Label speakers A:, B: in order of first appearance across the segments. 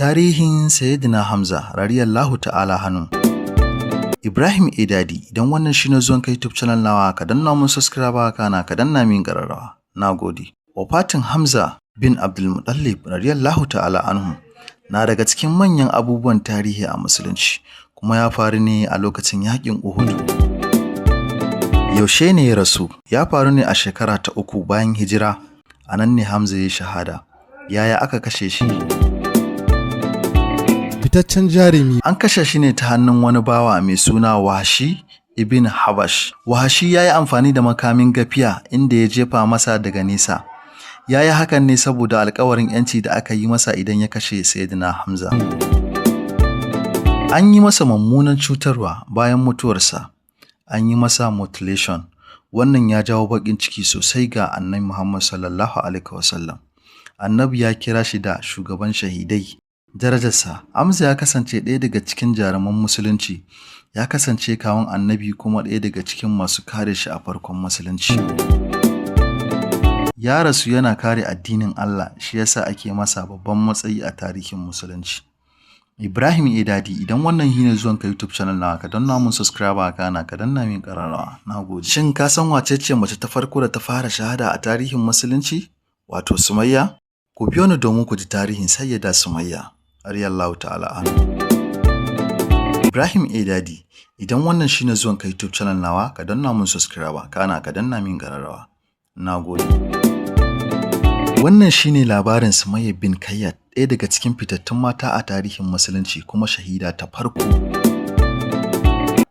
A: Tarihin Sayyidina Hamza radiyallahu ta'ala anhu. Ibrahim Idadi, idan wannan shine zuwan ka YouTube channel nawa, ka danna mun subscribe kana ka danna min ƙararrawa. Nagode. Wafatin Hamza bin Abdul Muttalib radiyallahu ta'ala anhu na daga cikin manyan abubuwan tarihi a musulunci, kuma ya faru ne a lokacin yaƙin Uhud. Yaushe ne ya rasu? Ya faru ne a shekara ta 3 bayan hijira. A nan ne Hamza ya shahada. Yaya aka kashe shi?
B: Fitaccen jarumi.
A: An kashe shi ne ta hannun wani bawa mai suna Wahashi ibn Habash. Wahashi ya yi amfani da makamin gafiya inda ya jefa masa daga nesa. Ya yi hakan ne saboda alkawarin ‘yanci da aka yi masa idan ya kashe Sayyidina Hamza. An yi masa mummunan cutarwa bayan mutuwarsa. An yi masa mutilation. Wannan ya jawo baƙin ciki sosai ga Annabi Muhammad sallallahu alaihi wasallam. Annabi ya kira shi da shugaban shahidai. Darajarsa, Hamza ya kasance ɗaya daga cikin jaruman musulunci. Ya kasance kawun Annabi kuma ɗaya daga cikin masu kare shi a farkon musulunci. Ya rasu yana kare addinin Allah, shi yasa ake masa babban matsayi a tarihin musulunci. Ibrahim Idadi, idan wannan shine zuwan ka YouTube channel nawa, ka danna mun subscribe kana ka danna min ƙararrawa. Nagode. Shin ka san wace ce mace ta farko da ta fara shahada a tarihin musulunci? Wato Sumayya? Ku biyo ni domin ku ji tarihin Sayyida Sumayya radiyallahu ta'ala anha. Ibrahim Idadi, idan wannan shine zuwan ka YouTube channel nawa, ka danna mun subscribe kana ka danna min ƙararrawa. Nagode. Wannan shine labarin Sumayya bin Kayyad, ɗaya daga cikin fitattun mata a tarihin musulunci kuma shahida ta farko.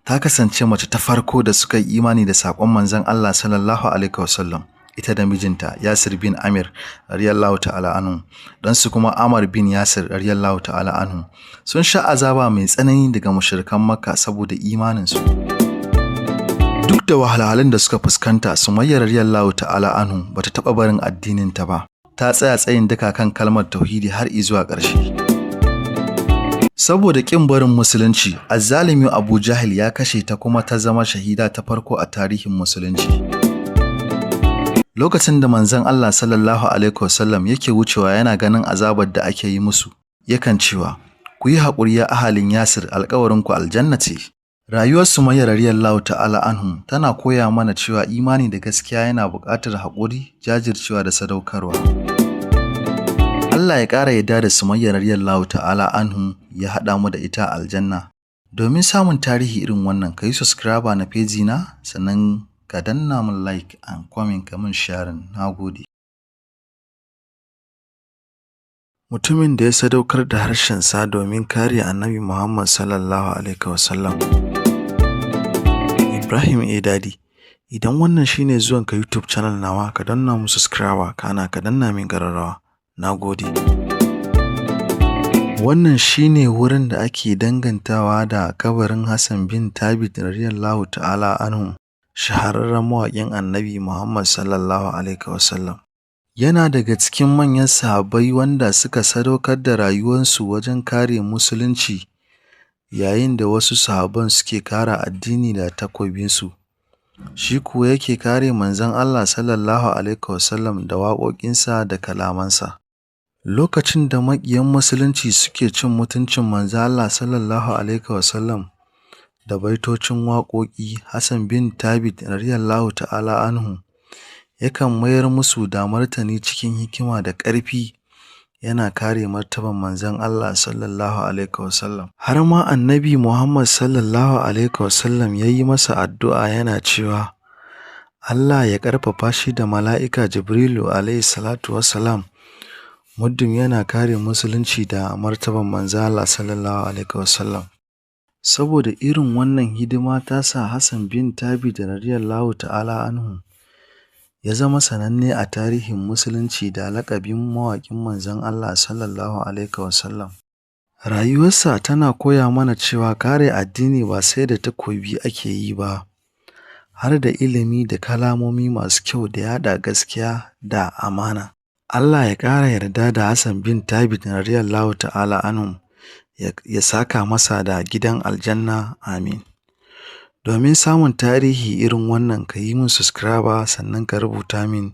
A: Ta kasance mace ta farko da suka yi imani da saƙon manzon Allah sallallahu alaihi wasallam. Ita da mijinta Yasir bin Amir radiyallahu ta'ala anhu, dan su kuma Amr bin Yasir radiyallahu ta'ala anhu, sun sha azaba mai tsanani daga mushrikan Makka saboda imanin su. Duk da wahalhalun da suka fuskanta, Sumayya radiyallahu ta'ala anhu bata taba barin addinin ta ba. Ta tsaya tsayin daka kan kalmar tauhidi har zuwa ƙarshe. Saboda ƙin barin musulunci, azzalimi Abu Jahil ya kashe ta kuma ta zama shahida ta farko a tarihin musulunci. Lokacin da manzon Allah sallallahu alaihi wasallam yake wucewa yana ganin azabar da ake yi musu, yakan cewa, "Ku yi haƙuri ya ahalin Yasir, alƙawarinku aljanna ce." Rayuwar Sumayya radiyallahu ta'ala anhu tana koya mana cewa imani da gaskiya yana buƙatar haƙuri, jajircewa da sadaukarwa. Allah ya ƙara yarda da Sumayya radiyallahu ta'ala anhu, ya haɗa mu da ita a aljanna. Domin samun tarihi irin wannan, ka yi subscribe na page na, sannan ka danna min like and comment ka min sharing. Nagode. Mutumin da ya sadaukar da harshensa domin kare Annabi Muhammad sallallahu alaihi wasallam. Ibrahim Idadi, idan wannan shine zuwan ka YouTube channel nawa, ka danna mun subscribe kana ka danna min ƙararrawa. Nagode. Wannan shine wurin da ake dangantawa da kabarin Hassan bin Thabit radiyallahu ta'ala anhu, shahararren mawaƙin Annabi Muhammad sallallahu alaihi wasallam. Yana daga cikin manyan sahabbai wanda suka sadaukar da rayuwarsu wajen kare musulunci, yayin da wasu sahabban suke kare addini da takobinsu. Shi kuwa yake kare manzon Allah sallallahu alaihi wasallam da waƙoƙinsa da kalamansa. Lokacin da maƙiyan musulunci suke cin mutuncin manzon Allah sallallahu alaihi wasallam da baitocin waƙoƙi, Hassan bin Thabit radiyallahu ta'ala anhu yakan mayar musu da martani cikin hikima da ƙarfi, yana kare martaban manzon Allah sallallahu alaihi wasallam. Har ma Annabi Muhammad sallallahu alaihi wasallam ya yi masa addu'a yana cewa Allah ya ƙarfafa shi da mala'ika Jibrilu alaihi salatu wassalam, muddin yana kare musulunci da martaban manzon Allah sallallahu alaihi wasallam. Saboda irin wannan hidima ta sa Hassan bin Thabit radiyallahu ta'ala anhu ya zama sananne a tarihin musulunci da laƙabin mawaƙin manzon Allah sallallahu alaihi wasallam. Rayuwarsa tana koya mana cewa kare addini ba sai da takobi ake yi ba, har da ilimi da kalamomi masu kyau da yaɗa gaskiya da amana. Allah ya ƙara yarda da Hassan bin Thabit radiyallahu ta'ala anhu, ya saka masa da gidan aljanna. Amin. Domin samun tarihi irin wannan, ka yi min subscribe sannan ka rubuta min